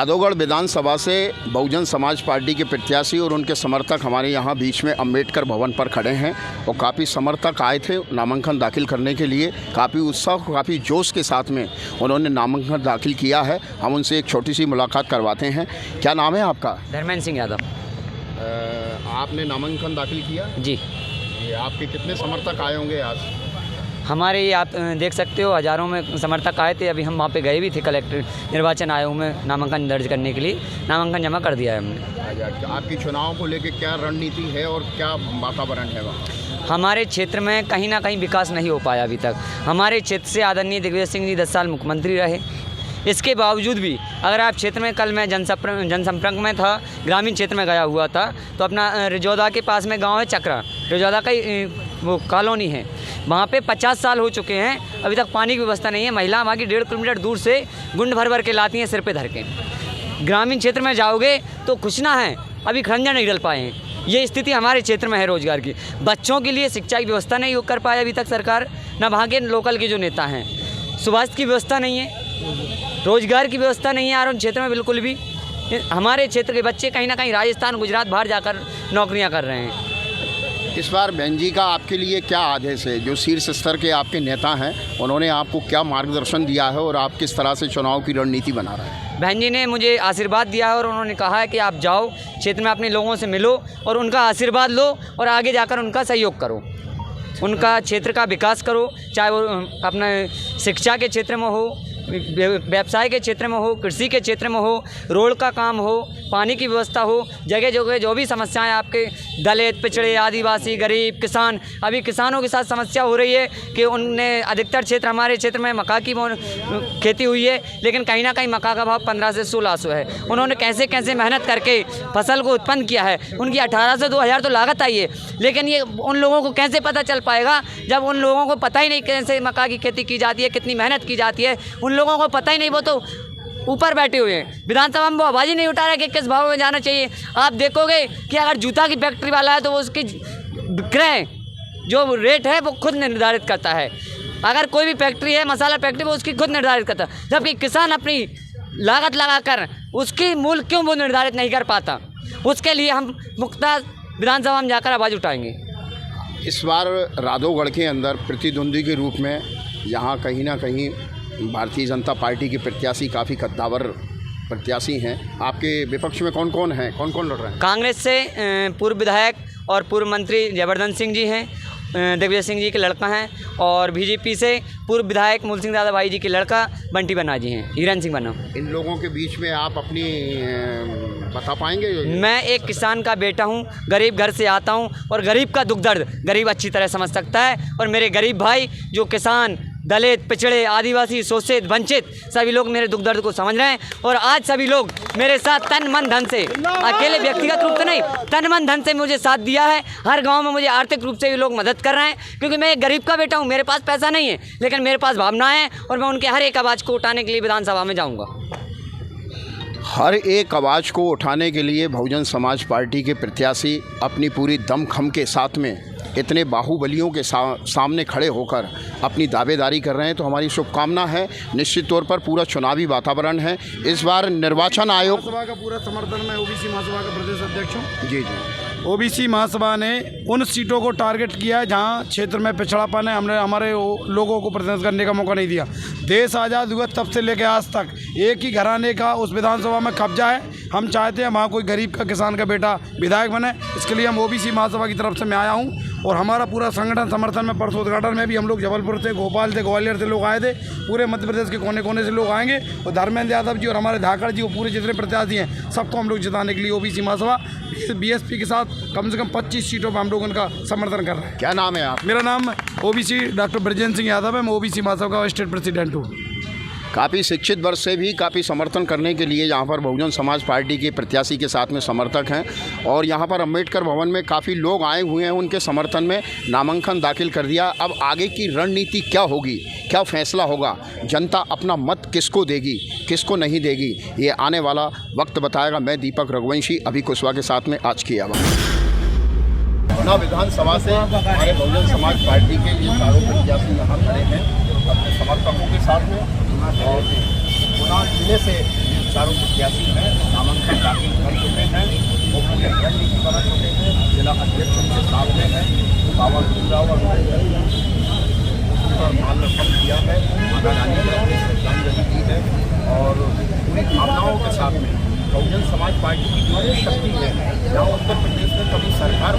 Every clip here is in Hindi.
राधौगढ़ विधानसभा से बहुजन समाज पार्टी के प्रत्याशी और उनके समर्थक हमारे यहाँ बीच में अम्बेडकर भवन पर खड़े हैं और काफ़ी समर्थक आए थे नामांकन दाखिल करने के लिए। काफ़ी उत्साह, काफ़ी जोश के साथ में उन्होंने नामांकन दाखिल किया है। हम उनसे एक छोटी सी मुलाकात करवाते हैं। क्या नाम है आपका? धर्मेंद्र सिंह यादव। आपने नामांकन दाखिल किया? जी। ये आपके कितने समर्थक आए होंगे आज? हमारे ये आप देख सकते हो हज़ारों में समर्थक आए थे। अभी हम वहाँ पे गए भी थे कलेक्टर निर्वाचन आयोग में नामांकन दर्ज करने के लिए। नामांकन जमा कर दिया है हमने। आपकी चुनाव को लेकर क्या रणनीति है और क्या वातावरण है वहाँ? हमारे क्षेत्र में कहीं ना कहीं विकास नहीं हो पाया अभी तक। हमारे क्षेत्र से आदरणीय दिग्विजय सिंह जी 10 साल मुख्यमंत्री रहे। इसके बावजूद भी अगर आप क्षेत्र में, कल मैं जनसंपर्क में था, ग्रामीण क्षेत्र में गया हुआ था, तो अपना रिजौदा के पास में गांव है चक्रा, रिजौदा का वो कॉलोनी है, वहाँ पे 50 साल हो चुके हैं, अभी तक पानी की व्यवस्था नहीं है। महिला वहाँ की 1.5 किलोमीटर दूर से गुंड भर भर के लाती हैं सिर पे धर के। ग्रामीण क्षेत्र में जाओगे तो कुछ ना है, अभी खंजर नहीं डल पाए हैं। ये स्थिति हमारे क्षेत्र में है रोजगार की। बच्चों के लिए शिक्षा की व्यवस्था नहीं कर पाया अभी तक सरकार, ना वहाँ के लोकल के जो नेता हैं। स्वास्थ्य की व्यवस्था नहीं है, रोजगार की व्यवस्था नहीं है आरोन क्षेत्र में बिल्कुल भी। हमारे क्षेत्र के बच्चे कहीं ना कहीं राजस्थान, गुजरात बाहर जाकर नौकरियां कर रहे हैं। इस बार बहन जी का आपके लिए क्या आदेश है? जो शीर्ष स्तर के आपके नेता हैं, उन्होंने आपको क्या मार्गदर्शन दिया है और आप किस तरह से चुनाव की रणनीति बना रहे हैं? बहन जी ने मुझे आशीर्वाद दिया है और उन्होंने कहा है कि आप जाओ क्षेत्र में, अपने लोगों से मिलो और उनका आशीर्वाद लो और आगे जाकर उनका सहयोग करो, उनका क्षेत्र का विकास करो, चाहे वो अपना शिक्षा के क्षेत्र में हो, व्यवसाय के क्षेत्र में हो, कृषि के क्षेत्र में हो, रोड का काम हो, पानी की व्यवस्था हो, जगह जगह जो भी समस्याएं आपके दलित, पिछड़े, आदिवासी, गरीब, किसान, अभी किसानों के साथ समस्या हो रही है कि उनने अधिकतर क्षेत्र, हमारे क्षेत्र में मक्का की खेती हुई है, लेकिन कहीं ना कहीं मक्का का भाव 1500 से 1600 है। उन्होंने कैसे कैसे मेहनत करके फसल को उत्पन्न किया है, उनकी 18 से 2000 तो लागत आई है, लेकिन ये उन लोगों को कैसे पता चल पाएगा जब उन लोगों को पता ही नहीं कैसे मक्का की खेती की जाती है, कितनी मेहनत की जाती है, उन लोगों को पता ही नहीं। वो तो ऊपर बैठे हुए हैं, विधानसभा में वो आवाज़ ही नहीं उठा रहा कि किस भाव में जाना चाहिए। आप देखोगे कि अगर जूता की फैक्ट्री वाला है तो वो उसकी विक्रय जो रेट है वो खुद निर्धारित करता है। अगर कोई भी फैक्ट्री है, मसाला फैक्ट्री, वो उसकी खुद निर्धारित करता है, जबकि किसान अपनी लागत लगाकर उसकी मूल्य क्यों वो निर्धारित नहीं कर पाता। उसके लिए हम मुख्यतः विधानसभा में जाकर आवाज़ उठाएंगे। इस बार राधौगढ़ के अंदर प्रतिद्वंदी के रूप में यहाँ कहीं ना कहीं भारतीय जनता पार्टी के प्रत्याशी काफ़ी कद्दावर प्रत्याशी हैं। आपके विपक्ष में कौन कौन हैं, कौन कौन लड़ रहे हैं? कांग्रेस से पूर्व विधायक और पूर्व मंत्री जयवर्धन सिंह जी हैं, दिग्विजय सिंह जी के लड़का हैं, और बीजेपी से पूर्व विधायक मूल सिंह दादा भाई जी के लड़का बंटी बन्ना जी हैं, हिरन सिंह बन्ना। इन लोगों के बीच में आप अपनी बता पाएंगे? मैं एक किसान का बेटा हूं, गरीब घर से आता हूं और गरीब का दुख दर्द गरीब अच्छी तरह समझ सकता है। और मेरे गरीब भाई जो किसान, दलित, पिछड़े, आदिवासी, शोषित, वंचित, सभी लोग मेरे दुख दर्द को समझ रहे हैं और आज सभी लोग मेरे साथ तन मन धन से, अकेले व्यक्तिगत रूप से नहीं, तन मन धन से मुझे साथ दिया है। हर गांव में मुझे आर्थिक रूप से भी लोग मदद कर रहे हैं, क्योंकि मैं एक गरीब का बेटा हूं। मेरे पास पैसा नहीं है, लेकिन मेरे पास भावनाएं हैं और मैं उनके हर एक आवाज़ को उठाने के लिए विधानसभा में जाऊँगा। हर एक आवाज़ को उठाने के लिए बहुजन समाज पार्टी के प्रत्याशी अपनी पूरी दमखम के साथ में इतने बाहुबलियों के सामने खड़े होकर अपनी दावेदारी कर रहे हैं, तो हमारी शुभकामना है। निश्चित तौर पर पूरा चुनावी वातावरण है। इस बार निर्वाचन आयोग महासभा का पूरा समर्थन, मैं ओबीसी महासभा का प्रदेश अध्यक्ष हूँ। जी जी। ओबीसी महासभा ने उन सीटों को टारगेट किया है जहाँ क्षेत्र में पिछड़ापन है। हमने हमारे लोगों को प्रतिनिधित्व करने का मौका नहीं दिया। देश आज़ाद हुआ तब से लेकर आज तक एक ही घराने का उस विधानसभा में कब्जा है। हम चाहते हैं वहाँ कोई गरीब का, किसान का बेटा विधायक बने। इसके लिए हम ओबीसी महासभा की तरफ से मैं आया हूँ और हमारा पूरा संगठन समर्थन में, परसों उद्घाटन में भी हम लोग जबलपुर से, भोपाल से, ग्वालियर से लोग आए थे। पूरे मध्य प्रदेश के कोने कोने से लोग आएंगे और धर्मेंद्र यादव जी और हमारे धाकड़ जी, वो पूरे जितने प्रत्याशी हैं, सबको हम लोग जिताने के लिए ओबीसी महासभा बीएसपी के साथ कम से कम 25 सीटों पर हम लोग उनका समर्थन कर रहे हैं। क्या नाम है आप? मेरा नाम ओबीसी डॉक्टर ब्रजेंद्र सिंह यादव है। मैं ओबीसी महासभा का स्टेट प्रेसिडेंट हूँ। काफ़ी शिक्षित वर्ग से भी काफ़ी समर्थन करने के लिए यहाँ पर बहुजन समाज पार्टी के प्रत्याशी के साथ में समर्थक हैं और यहाँ पर अम्बेडकर भवन में काफ़ी लोग आए हुए हैं। उनके समर्थन में नामांकन दाखिल कर दिया। अब आगे की रणनीति क्या होगी, क्या फैसला होगा, जनता अपना मत किसको देगी, किसको नहीं देगी, ये आने वाला वक्त बताएगा। मैं दीपक रघुवंशी, अभी कुशवाहा के साथ में आज की आवाज़। विधानसभा से हमारे बहुजन समाज पार्टी के ये चारों प्रत्याशी यहाँ खड़े हैं अपने समर्थकों के साथ में, और गुना जिले से चारों प्रत्याशी हैं नामांकन दाखिल कर चुके हैं, उन्होंने रणनीति बना चुके हैं, जिला अध्यक्ष उनके सामने हैं, बाबा भीमराव और माल्यार्पण किया है, माता रानी ने अपनी श्रद्धांजलि दी है और पूरी भावनाओं के साथ में बहुजन समाज पार्टी की जो भी शक्ति है, जहाँ उत्तर प्रदेश में कभी सरकार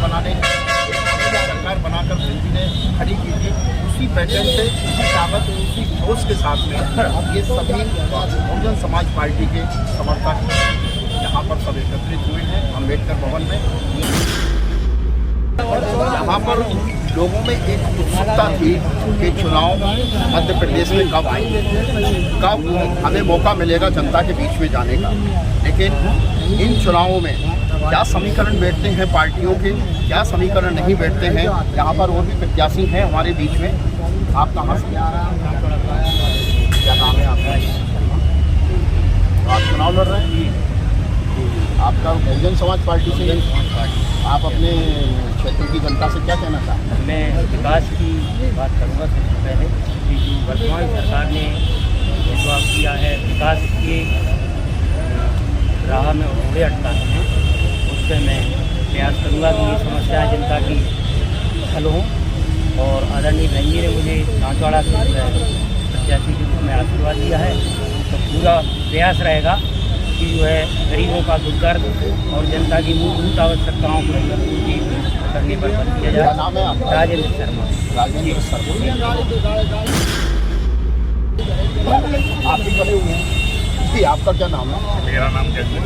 बनाकर दिल्ली ने खड़ी की थी, उसी पैटर्न से, उसी ताकत, उसी जोश के साथ में ये सभी बहुजन समाज पार्टी के समर्थक यहाँ पर सब एकत्रित हुए हैं अम्बेडकर भवन में। यहाँ पर लोगों में एक उत्सुकता थी कि चुनाव मध्य प्रदेश में कब हमें मौका मिलेगा जनता के बीच में जाने का, लेकिन इन चुनावों में क्या समीकरण बैठते हैं पार्टियों के, क्या समीकरण नहीं बैठते हैं। यहाँ पर और भी प्रत्याशी हैं हमारे बीच में। आप कहाँ से, क्या नाम है आपका? आप चुनाव लड़ रहे हैं? आपका बहुजन समाज पार्टी से? आप अपने क्षेत्र की जनता से क्या कहना चाहते हैं? मैं विकास की बात करूँगा सबसे पहले कि जो वर्तमान सरकार ने जो किया है विकास के राह में उड़े अटकाते हैं, उससे मैं प्रयास करूँगा कि ये समस्याएं जनता की हल हों। और आदरणीय बहन जी ने मुझे नाचवाड़ा से प्रत्याशी के रूप में आशीर्वाद दिया है, तो पूरा प्रयास रहेगा कि जो है गरीबों का दुख दर्द और जनता की मूलभूत आवश्यकताओं को पूर्ति करने पर बल दिया जाए। नाम है आपका? राजेंद्र शर्मा। राजेंद्र शर्मा। आप भी बने हुए हैं जी, आपका क्या नाम है? मेरा नाम जगदीश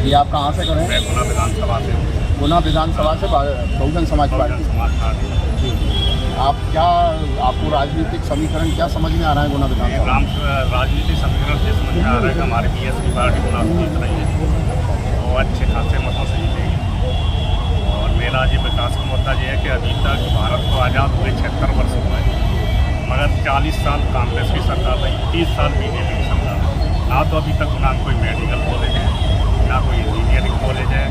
जी, आप कहाँ से खड़े हैं? मैं गुना विधानसभा से हूँ। गुना विधानसभा से बहुजन समाज पार्टी। जी, आप क्या, आपको राजनीतिक समीकरण क्या समझ में आ रहा है गुना विधानसभा? राजनीतिक समीकरण से समझ में आ रहा है कि हमारी बीएसपी पार्टी गुना जीत रही है, वो अच्छे खासे मतों से जीतेगी। और मेरा ये विकास का मुद्दा ये है कि अभी तक भारत को आज़ाद हुए 76 वर्ष हुए, मगर 40 साल कांग्रेस की सरकार रही, 30 साल बीजेपी की सरकार। ना तो अभी तक ना कोई मेडिकल कॉलेज है, ना कोई इंजीनियरिंग कॉलेज है,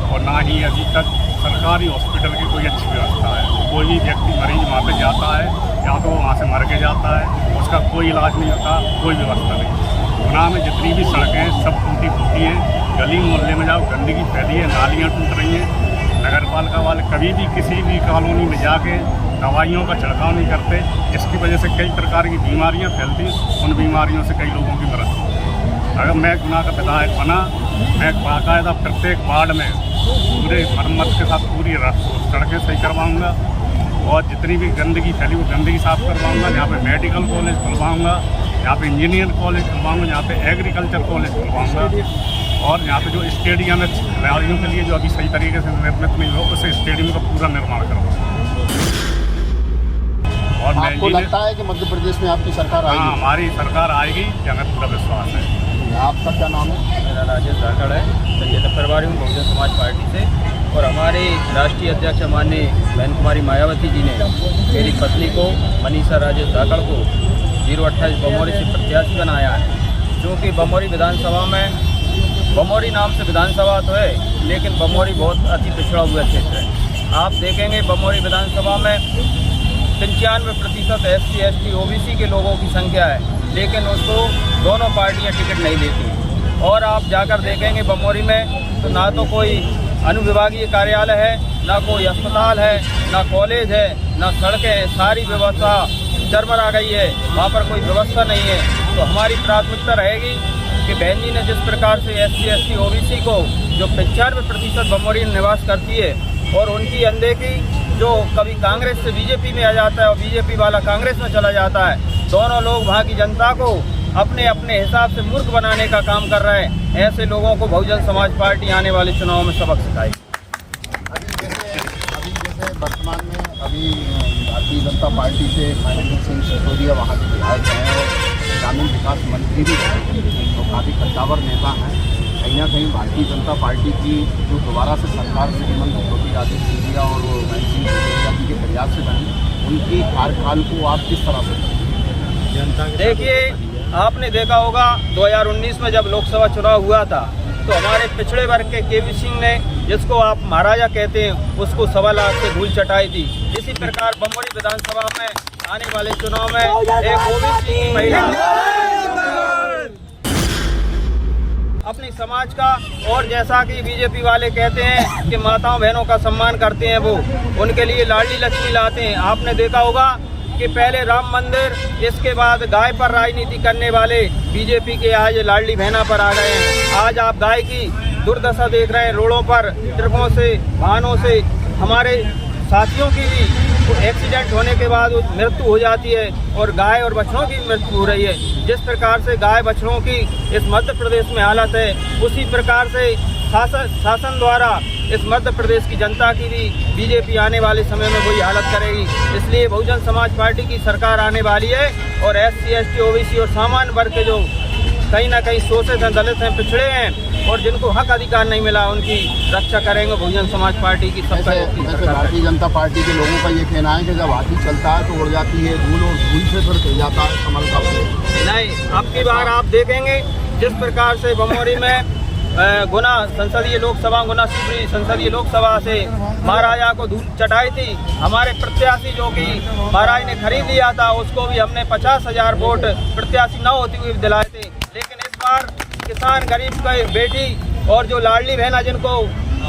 और ना ही अभी तक सरकारी हॉस्पिटल की कोई अच्छी व्यवस्था है। कोई भी व्यक्ति मरीज वहाँ पे जाता है या तो वो वहाँ से मर के जाता है, उसका कोई इलाज नहीं होता, कोई व्यवस्था नहीं। गुना में जितनी भी सड़कें हैं सब टूटी फूटी हैं, गली मोहल्ले में जाओ गंदगी फैली है, नालियाँ टूट रही हैं। नगर पालिका वाले कभी भी किसी भी कॉलोनी में जाके दवाइयों का छिड़काव नहीं करते, जिसकी वजह से कई प्रकार की बीमारियाँ फैलती, उन बीमारियों से कई लोगों की मृत्यु। अगर मैं गुना का विधायक बना, मैं बाकायदा प्रत्येक वार्ड में पूरे मरम्मत के साथ पूरी सड़कें सही करवाऊँगा और जितनी भी गंदगी फैली वो गंदगी साफ़ करवाऊँगा। यहाँ पे मेडिकल कॉलेज खुलवाऊँगा, यहाँ पे इंजीनियर कॉलेज खुलवाऊँगा, यहाँ पे एग्रीकल्चर कॉलेज खुलवाऊँगा, और यहाँ पे जो स्टेडियम है खिलाड़ियों के लिए जो अभी सही तरीके से निर्मित नहीं हो, उस स्टेडियम का पूरा निर्माण करूँगा। और आपको लगता है कि मध्य प्रदेश में आपकी सरकार आएगी? हाँ, हमारी सरकार आएगी, हमें पूरा विश्वास है। आपका क्या नाम है? मेरा राजेश धाकड़ है, सैयद प्रभारी हूँ बहुजन समाज पार्टी से। और हमारे राष्ट्रीय अध्यक्ष माननीय बहन कुमारी मायावती जी ने मेरी पत्नी को मनीषा राजेश धाकड़ को 028 बमोरी से प्रत्याशी बनाया है। क्योंकि बमोरी विधानसभा में, बमोरी नाम से विधानसभा तो है, लेकिन बमोरी बहुत अति पिछड़ा हुआ क्षेत्र है। आप देखेंगे बमोरी विधानसभा में 95% SC, ST, OBC के लोगों की संख्या है, लेकिन उसको दोनों पार्टियां टिकट नहीं देती। और आप जाकर देखेंगे बमोरी में तो ना तो कोई अनुविभागीय कार्यालय है, ना कोई अस्पताल है, ना कॉलेज है, ना सड़कें हैं, सारी व्यवस्था चरमरा गई है, वहाँ पर कोई व्यवस्था नहीं है। तो हमारी प्राथमिकता रहेगी कि बहन जी ने जिस प्रकार से SC, ST, OBC को जो 95% बमोरी निवास करती है और उनकी अनदेखी जो कभी कांग्रेस से बीजेपी में आ जाता है और बीजेपी वाला कांग्रेस में चला जाता है, दोनों लोग वहाँ की जनता को अपने अपने हिसाब से मूर्ख बनाने का काम कर रहे हैं। ऐसे लोगों को बहुजन समाज पार्टी आने वाले चुनाव में सबक सिखाएगी। अभी जैसे वर्तमान में भारतीय जनता पार्टी से महेंद्र सिंह सिसोदिया वहाँ के विधायक हैं और ग्रामीण विकास मंत्री भी हैं, तो काफ़ी कद्दावर नेता हैं। कहीं ना कहीं भारतीय जनता पार्टी की जो दोबारा से सरकार श्रीमंत ज्योतिरादित्य सिंधिया और महेंद्र सिंह सिसोदिया जी के प्रयास से बनी, उनकी कार्यकाल को आप किस तरह से देखिए, आपने देखा होगा 2019 में जब लोकसभा चुनाव हुआ था तो हमारे पिछड़े वर्ग के केवी सिंह ने, जिसको आप महाराजा कहते हैं, उसको 1.25 लाख से धूल चटाई थी। इसी प्रकार बमोरी विधानसभा में आने वाले चुनाव में एक OBC की महिला अपने समाज का, और जैसा कि बीजेपी वाले कहते हैं कि माताओं बहनों का सम्मान करते हैं, वो उनके लिए लाडली लक्ष्मी लाते हैं। आपने देखा होगा कि पहले राम मंदिर, इसके बाद गाय पर राजनीति करने वाले बीजेपी के आज लाडली बहना पर आ गए हैं। आज आप गाय की दुर्दशा देख रहे हैं, रोडों पर ट्रकों से, वाहनों से हमारे साथियों की भी एक्सीडेंट होने के बाद मृत्यु हो जाती है और गाय और बछड़ों की मृत्यु हो रही है। जिस प्रकार से गाय बछड़ों की इस मध्य प्रदेश में हालत है, उसी प्रकार से शासन द्वारा इस मध्य प्रदेश की जनता की भी बीजेपी आने वाले समय में वही हालत करेगी। इसलिए बहुजन समाज पार्टी की सरकार आने वाली है और SC, ST, OBC और सामान्य वर्ग के जो कहीं ना कहीं शोषित हैं, दलित हैं, पिछड़े हैं और जिनको हक अधिकार नहीं मिला, उनकी रक्षा करेंगे बहुजन समाज पार्टी की। सबका वैसे भारतीय जनता पार्टी के लोगों का ये कहना है कि जब हाथी चलता है तो उड़ जाती है धूल और धूल से फिर कह जाता है कमल का फूल। नहीं, अब की बार आप देखेंगे जिस प्रकार से बमोरी में गुना संसदीय लोकसभा, गुना शिवपुरी संसदीय लोकसभा से महाराजा को धूल चटाई थी, हमारे प्रत्याशी जो कि महाराज ने खरीद लिया था, उसको भी हमने 50,000 वोट प्रत्याशी न होती हुई दिलाए थे। लेकिन इस बार किसान गरीब का बेटी और जो लाडली बहना जिनको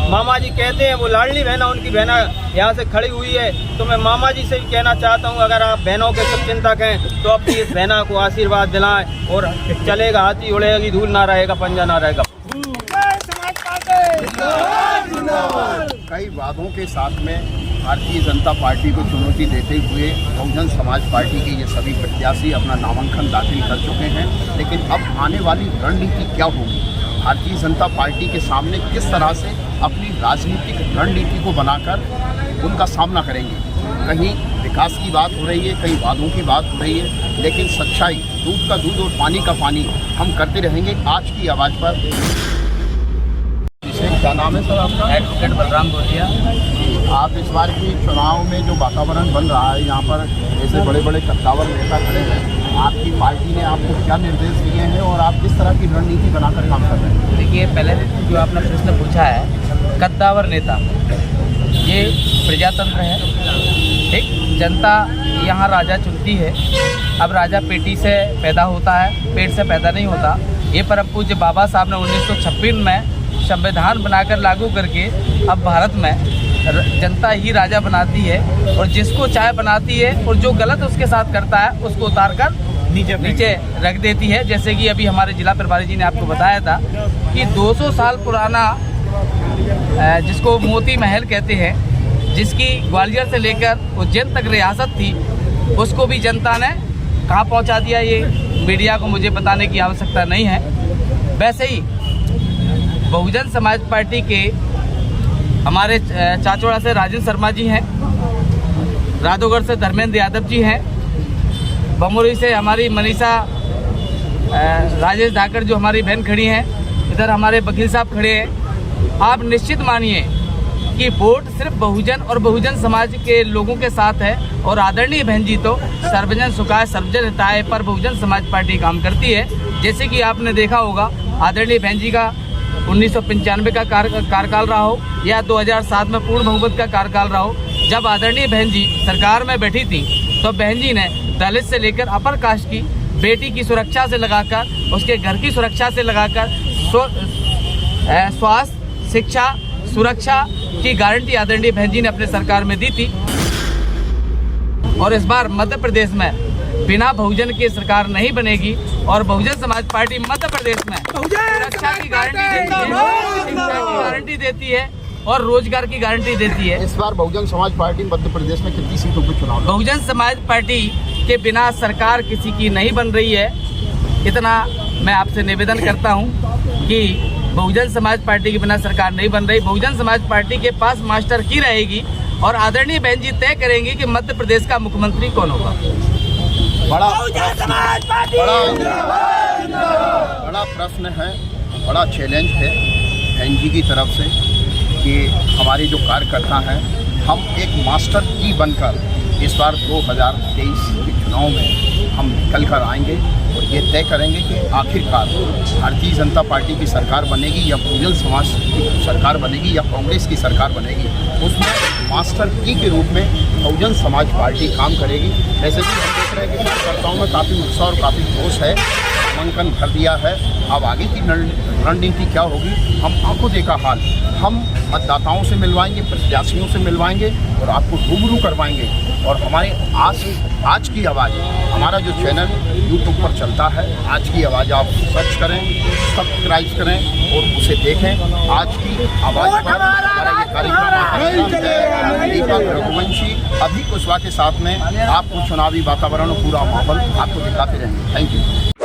मामा जी कहते हैं, वो लाडली बहना उनकी बहना यहाँ से खड़ी हुई है। तो मैं मामा जी से भी कहना चाहता हूँ, अगर आप बहनों के सब चिंतक हैं तो अपनी इस बहना को आशीर्वाद दिलाएं और चलेगा हाथी उड़ेगी धूल ना रहेगा, पंजा ना रहेगा। कई वादों के साथ में भारतीय जनता पार्टी को चुनौती देते हुए बहुजन समाज पार्टी के ये सभी प्रत्याशी अपना नामांकन दाखिल कर चुके हैं। लेकिन अब आने वाली रणनीति क्या होगी, भारतीय जनता पार्टी के सामने किस तरह से अपनी राजनीतिक रणनीति को बनाकर उनका सामना करेंगे। कहीं विकास की बात हो रही है, कहीं वादों की बात हो रही है, लेकिन सच्चाई, दूध का दूध और पानी का पानी हम करते रहेंगे आज की आवाज़ पर। क्या नाम है सर आपका? एडवोकेट बलराम गोटिया। आप इस बार की चुनाव में जो वातावरण बन रहा है, यहाँ पर ऐसे बड़े बड़े कद्दावर नेता खड़े हैं, आपकी पार्टी ने आपको क्या निर्देश दिए हैं और आप किस तरह की रणनीति बनाकर काम कर रहे हैं? देखिए, पहले जो आपने प्रश्न पूछा है, कद्दावर नेता, ये प्रजातंत्र है, ठीक, जनता यहाँ राजा चुनती है। अब राजा पेटी से पैदा होता है, पेट से पैदा नहीं होता। ये परम पूज्य बाबा साहब ने 1956 में संविधान बनाकर लागू करके अब भारत में जनता ही राजा बनाती है और जिसको चाहे बनाती है, और जो गलत उसके साथ करता है उसको उतार कर नीचे रख देती है। जैसे कि अभी हमारे जिला प्रभारी जी ने आपको बताया था कि 200 साल पुराना जिसको मोती महल कहते हैं, जिसकी ग्वालियर से लेकर उज्जैन तक रियासत थी, उसको भी जनता ने कहाँ पहुँचा दिया, ये मीडिया को मुझे बताने की आवश्यकता नहीं है। वैसे ही बहुजन समाज पार्टी के हमारे चाचौड़ा से राजेंद्र शर्मा जी हैं, राधोगढ़ से धर्मेंद्र यादव जी हैं, बमोरी से हमारी मनीषा राजेश धाकड़ जो हमारी बहन खड़ी हैं, इधर हमारे वकील साहब खड़े हैं। आप निश्चित मानिए कि वोट सिर्फ बहुजन और बहुजन समाज के लोगों के साथ है और आदरणीय बहन जी तो सर्वजन सुखाय सर्वजन हिताय पर बहुजन समाज पार्टी काम करती है। जैसे कि आपने देखा होगा, आदरणीय बहन जी का 1995 का कार्यकाल रहा हो या 2007 में पूर्ण बहुमत का कार्यकाल रहा हो, जब आदरणीय बहन जी सरकार में बैठी थी तो बहन जी ने दलित से लेकर अपर कास्ट की बेटी की सुरक्षा से लगाकर, उसके घर की सुरक्षा से लगाकर स्वास्थ्य, शिक्षा, सुरक्षा की गारंटी आदरणीय बहन जी ने अपने सरकार में दी थी। और इस बार मध्य प्रदेश में बिना बहुजन की सरकार नहीं बनेगी और बहुजन समाज पार्टी मध्य प्रदेश में सुरक्षा की गारंटी देती है, शिक्षा की गारंटी देती है और रोजगार की गारंटी देती है। इस बार बहुजन समाज पार्टी मध्य प्रदेश में कितनी सीटों पर चुनाव? बहुजन समाज पार्टी के बिना सरकार किसी की नहीं बन रही है। इतना मैं आपसे निवेदन करता हूं कि बहुजन समाज पार्टी के बिना सरकार नहीं बन रही। बहुजन समाज पार्टी के पास मास्टर की रहेगी और आदरणीय बहन जी तय करेंगे कि मध्य प्रदेश का मुख्यमंत्री कौन होगा। बड़ा प्रश्न है, बड़ा चैलेंज है बहन जी की तरफ से कि हमारे जो कार्यकर्ता हैं, हम एक मास्टर की बनकर इस बार 2023 के चुनाव में हम निकल कर आएंगे और ये तय करेंगे कि आखिरकार भारतीय जनता पार्टी की सरकार बनेगी या बहुजन समाज की सरकार बनेगी या कांग्रेस की सरकार बनेगी। उसमें मास्टर की के रूप में बहुजन समाज पार्टी काम करेगी। ऐसे भी हम देख रहे हैं कि कार्यकर्ताओं में काफ़ी उत्साह और काफ़ी जोश है, नामांकन भर दिया है। अब आगे की रणनीति क्या होगी, हम आंखों देखा हाल हम मतदाताओं से मिलवाएंगे, प्रत्याशियों से मिलवाएंगे और आपको रूबरू करवाएंगे। और हमारे आज की आवाज़, हमारा जो चैनल यूट्यूब पर चलता है, आज की आवाज़ आप सर्च करें, सब्सक्राइब करें और उसे देखें। आज की आवाज़ पर हमारा ये कार्यक्रम दीपक रघुवंशी, अभी कुशवाहा के साथ में आपको चुनावी वातावरण और पूरा माहौल आपको दिखाते रहेंगे। Thank you.